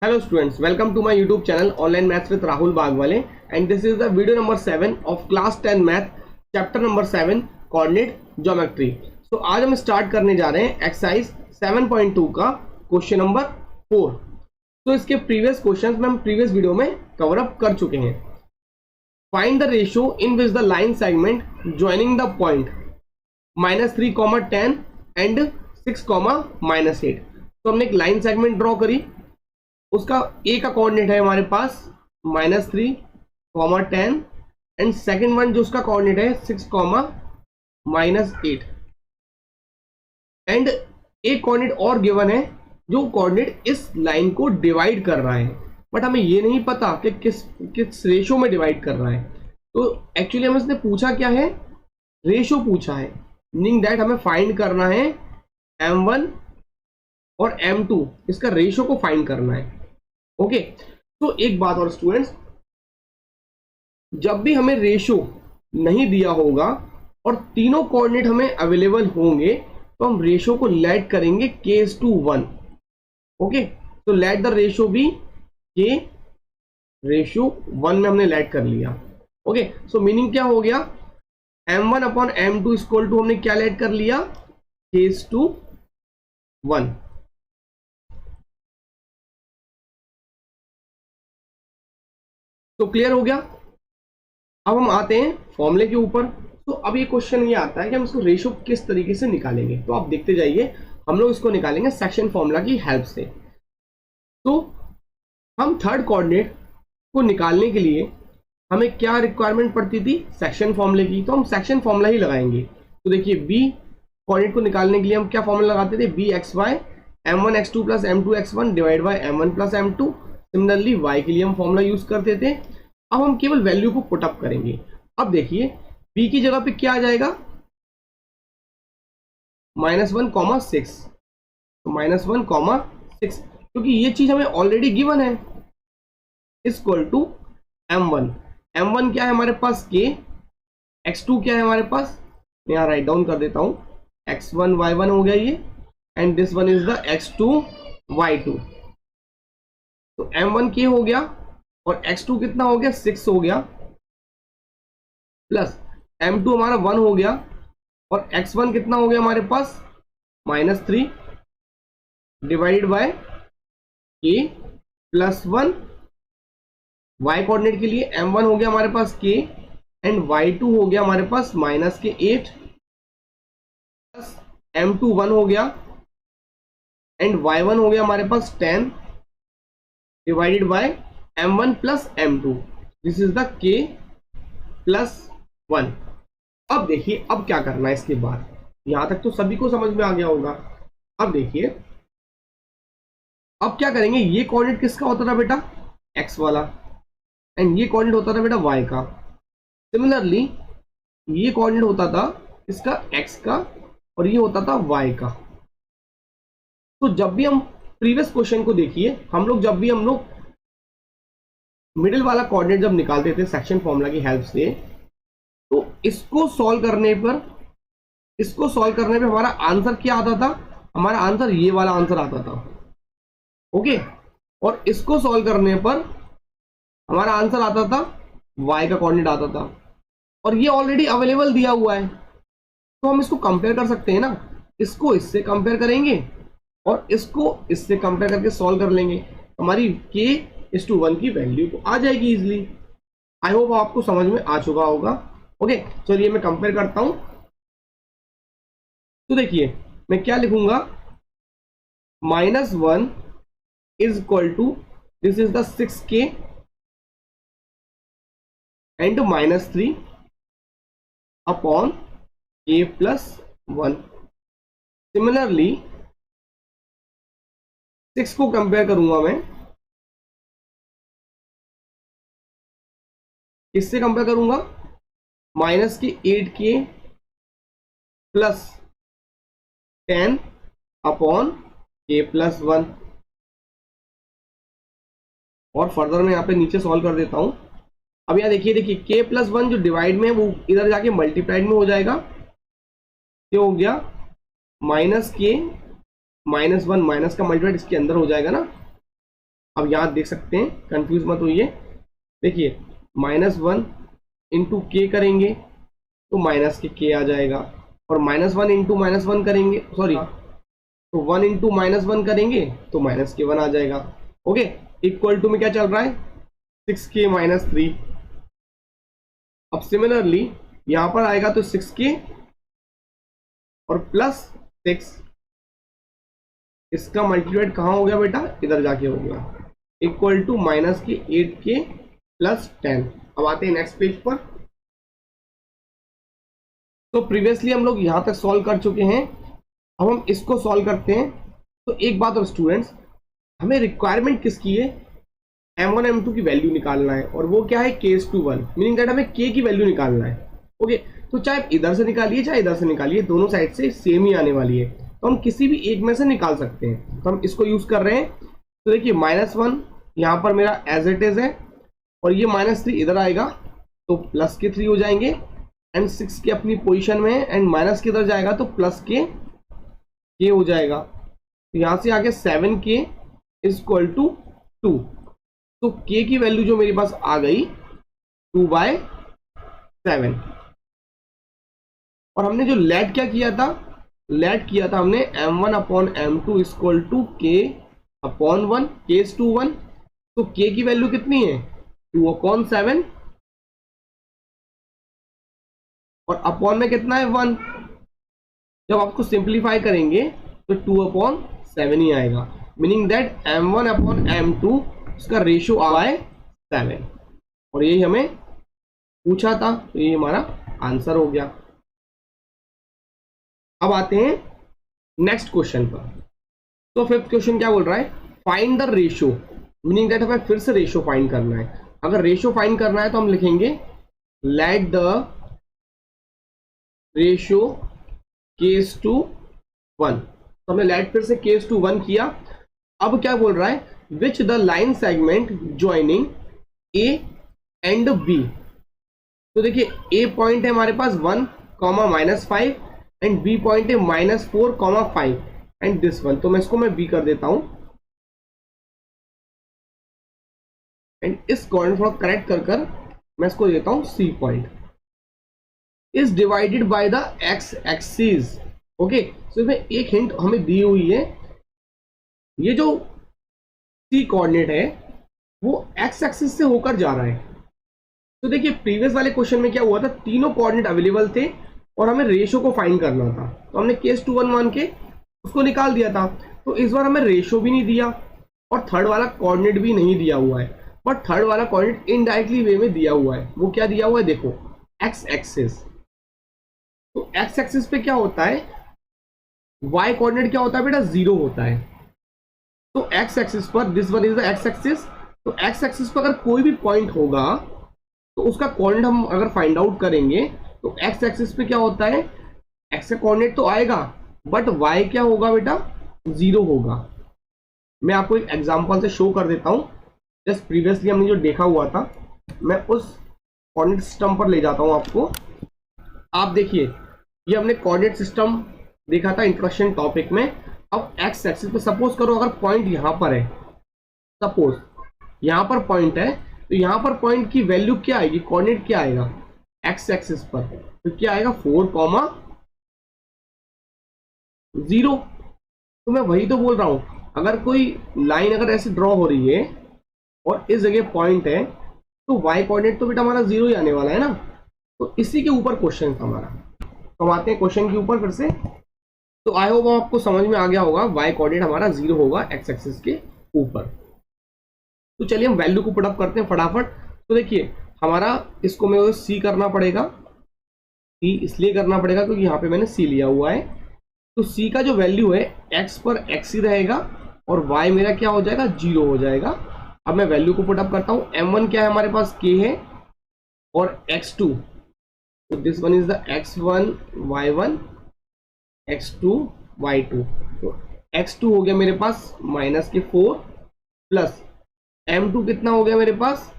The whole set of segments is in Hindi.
Hello students, welcome to my YouTube channel Online Maths with Rahul Bagwale, and this is the video number 7 of class 10 math chapter number 7 coordinate geometry. So आज हम स्टार्ट करने जा रहे हैं एक्सरसाइज 7.2 का क्वेश्चन नंबर 4. तो इसके प्रीवियस क्वेश्चंस में हम प्रीवियस वीडियो में कवर अप कर चुके हैं. Find the ratio in which the line segment joining the point -3, 10 and 6, -8. तो हमने एक लाइन सेगमेंट ड्रॉ करी, उसका ए का कोऑर्डिनेट है हमारे पास -3, 10 एंड सेकेंड वन जो उसका कोऑर्डिनेट है 6, -8 एंड एक कोऑर्डिनेट और गिवन है जो कोऑर्डिनेट इस लाइन को डिवाइड कर रहा है, बट हमें ये नहीं पता कि किस रेशो में डिवाइड कर रहा है. तो एक्चुअली हमें इसने पूछा क्या है, रेशो पूछा है, मीनिंग दैट हमें फाइंड करना है m1 और m2, इसका रेशो को फाइंड करना है. ओके तो एक बात और स्टूडेंट्स, जब भी हमें रेशो नहीं दिया होगा और तीनों कोऑर्डिनेट हमें अवेलेबल होंगे तो हम रेशो को लेट करेंगे k:1. ओके तो let the ratio B k:1 में हमने लेट कर लिया. ओके सो मीनिंग क्या हो गया, m1/m2 इक्वल टू हमने क्या लेट कर लिया, k:1. तो क्लियर हो गया. अब हम आते हैं फॉर्मूले के ऊपर. तो अब ये क्वेश्चन ये आता है कि हम इसको रेशो किस तरीके से निकालेंगे. तो आप देखते जाइए, हम लोग इसको निकालेंगे सेक्शन फॉर्मूला की हेल्प से. तो हम थर्ड कोऑर्डिनेट को निकालने के लिए हमें क्या रिक्वायरमेंट पड़ती थी, सेक्शन फॉर्मूले की. तो हम सेक्शन फॉर्मूला ही लगाएंगे. तो देखिए बी कोऑर्डिनेट को निकालने के लिए हम क्या फॉर्मूला लगाते थे, bxy m1x2 + m2x1 divide by m1 + m2. Similarly y के लिए हम फॉर्मूला यूज करते थे. अब हम केवल वैल्यू को पुट अप करेंगे. अब देखिए b की जगह पे क्या आ जाएगा, -1, -6. तो -1, 6 क्योंकि ये चीज हमें ऑलरेडी गिवन है, इक्वल टू m1. m1 क्या है हमारे पास k, x2 क्या है हमारे पास, मैं यहाँ राइट डाउन कर देता हूं, x1 y1 हो गया ये, and this one is the x2 y2. तो m1 k हो गया और x2 कितना हो गया, 6 हो गया, प्लस m2 हमारा 1 हो गया और x1 कितना हो गया हमारे पास, -3 divided by k+1. y coordinate के लिए m1 हो गया हमारे पास k एंड y2 हो गया हमारे पास -8, प्लस m2 1 हो गया एंड y1 हो गया हमारे पास 10 divided by m1 + m2. This is the k+1. अब देखिए अब क्या करना है इसके बाद, यहां तक तो सभी को समझ में आ गया होगा. अब देखिए अब क्या करेंगे, ये कोऑर्डिनेट किसका होता था बेटा, x वाला, एंड ये कोऑर्डिनेट होता था बेटा y का. सिमिलरली ये कोऑर्डिनेट होता था इसका x का और ये होता था y का. तो जब भी हम प्रीवियस क्वेश्चन को देखिए, हम लोग मिडिल वाला कोऑर्डिनेट जब निकालते थे सेक्शन फॉर्मूला की हेल्प से, तो इसको सॉल्व करने पर हमारा आंसर क्या आता था, हमारा आंसर ये वाला आंसर आता था. ओके और इसको सॉल्व करने पर हमारा आंसर आता था y का कोऑर्डिनेट आता था, और ये ऑलरेडी अवेलेबल दिया हुआ है. तो हम इसको कंपेयर कर सकते हैं ना, इसको इससे कंपेयर करेंगे और इसको इससे कंपेयर करके सॉल्व कर लेंगे. हमारी k:1 की वैल्यू को आ जाएगी इजीली. आई होप आपको समझ में आ चुका होगा. ओके चलिए मैं कंपेयर करता हूं. तो देखिए मैं क्या लिखूंगा, -1 is equal to, this is the 6k and -3 upon k+1. Similarly 6 को कंपेयर करूंगा मैं, इससे कंपेयर करूंगा, -8k + 10 अपॉन k+1. और फर्दर मैं यहाँ पे नीचे सॉल्व कर देता हूं. अब यहाँ देखिए k+1 जो डिवाइड में है वो इधर जाके मल्टीप्लाइड में हो जाएगा. ये हो गया -k -1, माइनस का मल्टीप्लाइड इसके अंदर हो जाएगा ना, अब यहाँ देख सकते हैं, कंफ्यूज मत होइए। देखिए -1 इंटू के करेंगे तो माइनस के आ जाएगा, और -1 इंटू -1 करेंगे, सॉरी, तो 1 इंटू -1 करेंगे तो माइनस के 1 आ जाएगा। ओके, इक्वल टू में क्या चल रहा है, 6k - 3। अब सिमिलरली यहां पर आएगा तो 6k और +6, इसका मल्टीप्लाइड कहां हो गया बेटा, इधर जाके हो गया, इक्वल टू -8k + 10। अब आते हैं नेक्स्ट पेज पर। तो प्रीवियसली हम लोग यहां तक सॉल्व कर चुके हैं, अब हम इसको सॉल्व करते हैं। तो एक बात और स्टूडेंट्स, हमें रिक्वायरमेंट किसकी है, m1 m2 की वैल्यू निकालना है, और वो क्या है K/1, मीनिंग दैट हमें k की वैल्यू निकालना है। ओके, तो चाहे इधर से निकालिए चाहे इधर से निकालिए, दोनों साइड से सेम ही आने वाली है, तो हम किसी भी एक में से निकाल सकते हैं। तो हम इसको यूज कर रहे हैं। तो देखिए -1 यहाँ पर मेरा एज इट इज है, और ये -3 इधर आएगा तो +3 हो जाएंगे, एंड 6 के अपनी पोजीशन में है, एंड माइनस के इधर जाएगा तो +k हो जाएगा। तो यहाँ से आगे 7k = 2। तो k की वैल्यू जो मेरे पास आ गई 2/7। और हमने जो लेट क्या किया था, लेट किया था हमने m1/m2 = k/1, K/1। तो k की वैल्यू कितनी है, 2/7, और अपॉन में कितना है, 1। जब आपको सिंप्लीफाई करेंगे तो 2/7 ही आएगा, मीनिंग दैट m1/m2 उसका रेशियो आ है 7, और यही हमें पूछा था, तो ये हमारा आंसर हो गया। अब आते हैं नेक्स्ट क्वेश्चन पर। तो फिफ्थ क्वेश्चन क्या बोल रहा है, find the ratio, meaning that हमें फिर से रेशियो फाइंड करना है। अगर रेशियो फाइंड करना है तो हम लिखेंगे लेट द रेशियो K/1। तो हमने लेट फिर से K/1 किया। अब क्या बोल रहा है, which the line segment joining A and B। तो देखिए A पॉइंट है हमारे पास 1, -5, एंड B पॉइंट है -4, 5, एंड दिस वन, तो मैं इसको B कर देता हूं, एंड इस कॉर्नर थोड़ा करेक्ट कर मैं इसको देता हूं C point, is divided by the x axis. Okay, so इसमें एक हिंट हमें दी हुई है, ये जो C कोऑर्डिनेट है वो x एक्सिस से होकर जा रहा है। तो देखिए प्रीवियस वाले क्वेश्चन में क्या हुआ था, तीनों कोऑर्डिनेट अवेलेबल थे और हमें रेशियो को फाइंड करना था, तो हमने K/1 मान के उसको निकाल दिया था। तो इस बार हमें रेशियो भी नहीं दिया और थर्ड वाला कोऑर्डिनेट भी नहीं दिया हुआ है, बट थर्ड वाला कोऑर्डिनेट इनडायरेक्टली वे में दिया हुआ है। वो क्या दिया हुआ है, देखो x एक्सिस। तो x एक्सिस पे क्या होता है, y कोऑर्डिनेट क्या होता है बेटा, 0 होता है। तो x एक्सिस पर, this one is the x axis, तो x एक्सिस पर अगर कोई भी पॉइंट होगा तो उसका कोऑर्डिनेट हम अगर फाइंड आउट करेंगे तो x एक्सिस पे क्या होता है, x का कोऑर्डिनेट तो आएगा बट y क्या होगा बेटा, 0 होगा। मैं आपको एक एग्जांपल से शो कर देता हूं। जस्ट प्रीवियसली हमने जो देखा हुआ था, मैं उस कोऑर्डिनेट सिस्टम पर ले जाता हूं आपको। आप देखिए, ये हमने कोऑर्डिनेट सिस्टम देखा था इंट्रोडक्शन टॉपिक में। अब x एक्सिस पे सपोज करो अगर पॉइंट यहां पर है, सपोज यहां पर पॉइंट है, तो यहां पर पॉइंट की वैल्यू क्या आएगी, कोऑर्डिनेट क्या आएगा x एक्सिस पर, तो क्या आएगा 4, 0। तो मैं वही तो बोल रहा हूं, अगर कोई लाइन अगर ऐसे ड्रॉ हो रही है और इस जगह पॉइंट है तो y कोऑर्डिनेट तो बेटा हमारा 0 ही आने वाला है ना। तो इसी के ऊपर क्वेश्चन था हमारा। तो आते हैं क्वेश्चन के ऊपर फिर से। तो आई होप आपको समझ में आ गया होगा, y कोऑर्डिनेट हमारा 0 होगा x एक्सिस के ऊपर। तो चलिए हम वैल्यू को पुट अप करते हैं फटाफट। तो देखिए हमारा इसको मैं c करना पड़ेगा, c इसलिए करना पड़ेगा क्योंकि यहाँ पे मैंने c लिया हुआ है। तो c का जो वैल्यू है x पर x ही रहेगा और y मेरा क्या हो जाएगा, 0 हो जाएगा। अब मैं वैल्यू को पुट अप करता हूँ। m1 क्या है हमारे पास, k है, और x2, तो this one is the x1 y1 x2 y2। तो x2 हो गया मेरे पास -4 प्लस m2 कितना हो गया मेरे पास,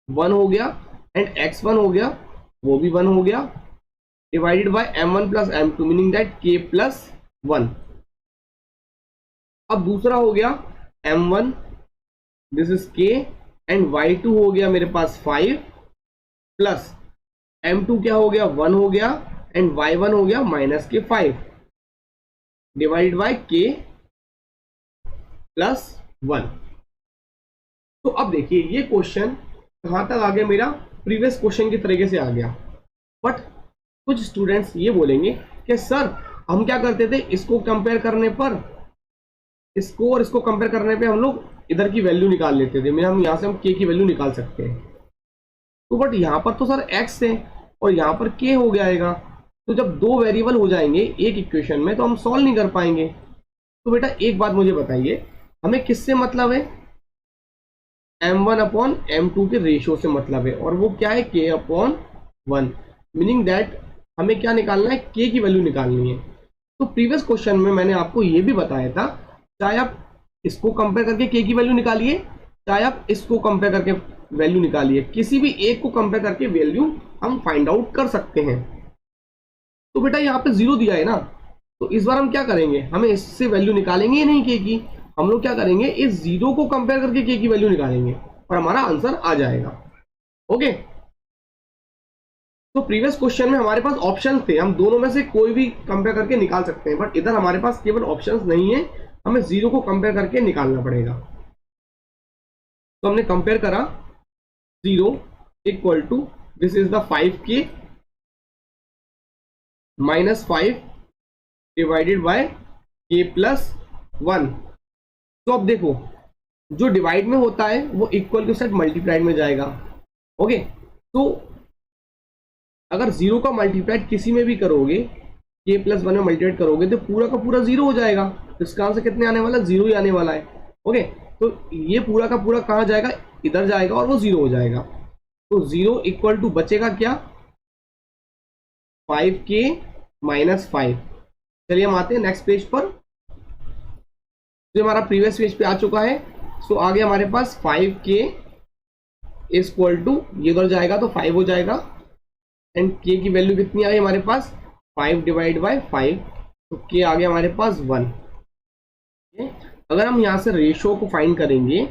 1 हो गया, एंड x1 हो गया, वो भी 1 हो गया, divided by m1 plus m2, meaning that k + 1। अब दूसरा हो गया m1, this is k, and y2 हो गया मेरे पास 5 प्लस m2 क्या हो गया 1 हो गया, एंड y1 हो गया माइनस के 5 डिवाइड बाय k प्लस 1। तो अब देखिए ये क्वेश्चन कहां तक आ गया, मेरा प्रीवियस क्वेश्चन की तरीके से आ गया। बट कुछ स्टूडेंट्स ये बोलेंगे कि सर हम क्या करते थे, इसको कंपेयर करने पर, इसको और इसको कंपेयर करने पे हम लोग इधर की वैल्यू निकाल लेते थे, हम यहाँ से हम k की वैल्यू निकाल सकते हैं। तो बट यहाँ पर तो सर x है और यहाँ पर k हो जाएगा, तो जब दो वेरिएबल हो जाएंगे एक इक्वेशन में तो हम सॉल्व नहीं कर पाएंगे। तो बेटा एक बात मुझे बताइए, हमें किससे मतलब है, m1 अपॉन m2 के रेशियो से मतलब है, और वो क्या है k अपॉन 1, मीनिंग दैट हमें क्या निकालना है, k की वैल्यू निकालनी है। तो प्रीवियस क्वेश्चन में मैंने आपको ये भी बताया था, चाहे आप इसको कंपेयर करके k की वैल्यू निकालिए, चाहे आप इसको कंपेयर करके वैल्यू निकालिए, किसी भी एक को कंपेयर करके वैल्यू हम फाइंड आउट कर सकते हैं। तो बेटा यहाँ पे 0 दिया है ना, तो इस बार हम क्या करेंगे, हमें इससे वैल्यू निकालेंगे या नहीं k की, हम लोग क्या करेंगे, इस 0 को कंपेयर करके k की वैल्यू निकालेंगे और हमारा आंसर आ जाएगा। ओके, तो प्रीवियस क्वेश्चन में हमारे पास ऑप्शन थे, हम दोनों में से कोई भी कंपेयर करके निकाल सकते हैं, बट इधर हमारे पास केवल ऑप्शंस नहीं है, हमें 0 को कंपेयर करके निकालना पड़ेगा। तो हमने कंपेयर करा 0 equal to this is the 5k minus 5 divided by k plus 1। तो अब देखो जो डिवाइड में होता है वो इक्वल के साथ मल्टीप्लाइड में जाएगा। ओके, तो अगर 0 का मल्टीप्लाइड किसी में भी करोगे, k प्लस 1 में मल्टीप्लाइड करोगे तो पूरा का पूरा 0 हो जाएगा, तो इसका आंसर कितने आने वाला, 0 ही आने वाला है। ओके, तो ये पूरा का पूरा कहाँ जाएगा, इधर जाएगा और वो 0 हो जाएगा। तो 0 इक्वल टू बचेगा क्या, 5k माइनस 5। चलिए हम आते हैं नेक्स्ट पेज पर, जो हमारा प्रीवियस पेज पे आ चुका है। सो आ गया हमारे पास 5k इक्वल टू, ये उधर जाएगा तो 5 हो जाएगा, एंड k की वैल्यू कितनी आ गई हमारे पास, 5 डिवाइड बाय 5, तो k आ गया हमारे पास 1। अगर हम यहाँ से रेशियो को फाइंड करेंगे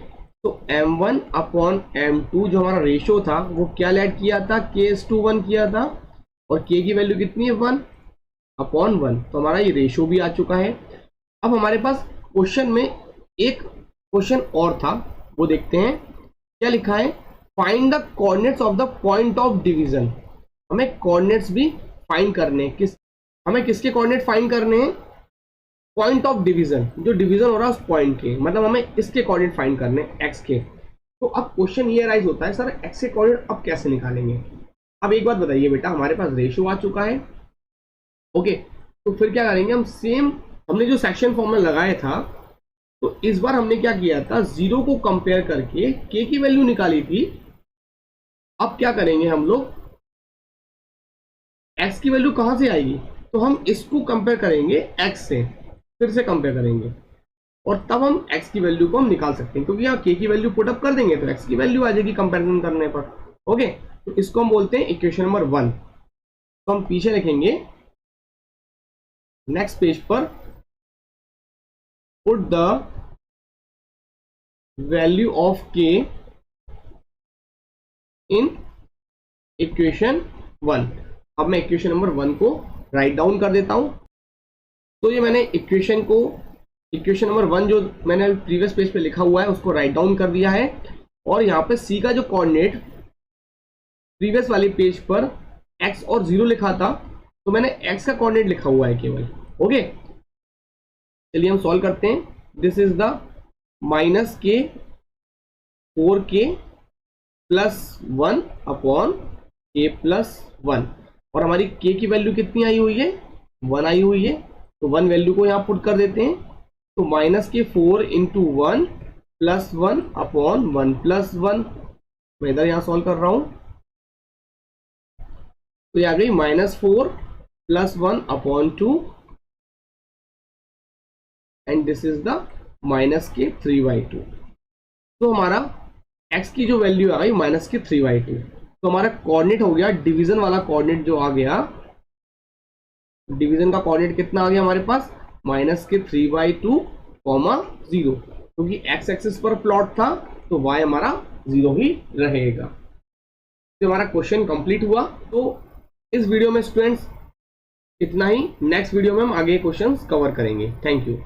तो m1 अपॉन m2 जो हमारा रेशियो था वो क्या ऐड किया था, k/1 किया था, और k की वैल्यू कितनी है 1 अपॉन 1, तो हमारा ये रेशियो भी आ चुका है। अब हमारे पास क्वेश्चन में एक क्वेश्चन और था, वो देखते हैं क्या लिखा है, find the coordinates of the point of division. हमें कोऑर्डिनेट्स भी फाइंड करने हैं, हमें किसके कोऑर्डिनेट फाइंड करने हैं, पॉइंट ऑफ डिवीजन, जो डिवीजन हो रहा है उस पॉइंट के, मतलब हमें इसके कोऑर्डिनेट फाइंड करने हैं x के। तो अब क्वेश्चन ये राइज होता है, सर x के कोऑर्डिनेट अब कैसे निकालेंगे। अब एक बात बताइए बेटा, हमारे पास रेशियो आ चुका है। ओके, तो फिर क्या करेंगे हम, सेम हमने जो सेक्शन फॉर्मूला लगाया था, तो इस बार हमने क्या किया था, 0 को कंपेयर करके k की वैल्यू निकाली थी। अब क्या करेंगे हम लोग, x की वैल्यू कहां से आएगी, तो हम इसको कंपेयर करेंगे x से, फिर से कंपेयर करेंगे, और तब हम x की वैल्यू को हम निकाल सकते हैं, क्योंकि यहाँ k की वैल्यू पुट अप कर देंगे तो x की वैल्यू आ जाएगी कंपैरिजन करने पर। ओके, तो इसको हम बोलते हैं इक्वेशन नंबर 1। तो हम पीछे लिखेंगे नेक्स्ट पेज पर, put the value of k in equation 1। अब मैं इक्वेशन नंबर 1 को राइट डाउन कर देता हूं। तो ये मैंने इक्वेशन नंबर 1 जो मैंने प्रीवियस पेज पे लिखा हुआ है उसको राइट डाउन कर दिया है, और यहाँ पे c का जो कोऑर्डिनेट प्रीवियस वाले पेज पर x और 0 लिखा था, तो मैंने x का कोऑर्डिनेट लिखा हुआ है केवल। ओके, चलिए हम सॉल्व करते हैं। This is the minus k 4k plus 1 upon k plus 1, और हमारी k की वैल्यू कितनी आई हुई है, 1 आई हुई है, तो 1 वैल्यू को यहाँ पुट कर देते हैं। तो माइनस के 4 इंटू 1 प्लस 1 अपॉन 1 प्लस 1, मैं इधर यहाँ सॉल्व कर रहा हूं, तो ये आ गई -4 plus 1 upon 2, and this is the -3/2। तो हमारा x की जो वैल्यू आ गई -3/2, तो हमारा कोऑर्डिनेट हो गया, डिवीजन वाला कोऑर्डिनेट जो आ गया, डिवीजन का कोऑर्डिनेट कितना आ गया हमारे पास, -3/2, 0। क्योंकि एक्स एक्सिस पर प्लॉट था तो वाई हमारा 0 ही रहेगा। तो हमारा क्वेश्चन कंप्लीट हुआ। तो इस वीडियो में स्टूडेंट्स इतना ही। नेक्स्ट वीडियो में हम आगे क्वेश्चंस कवर करेंगे। Thank you.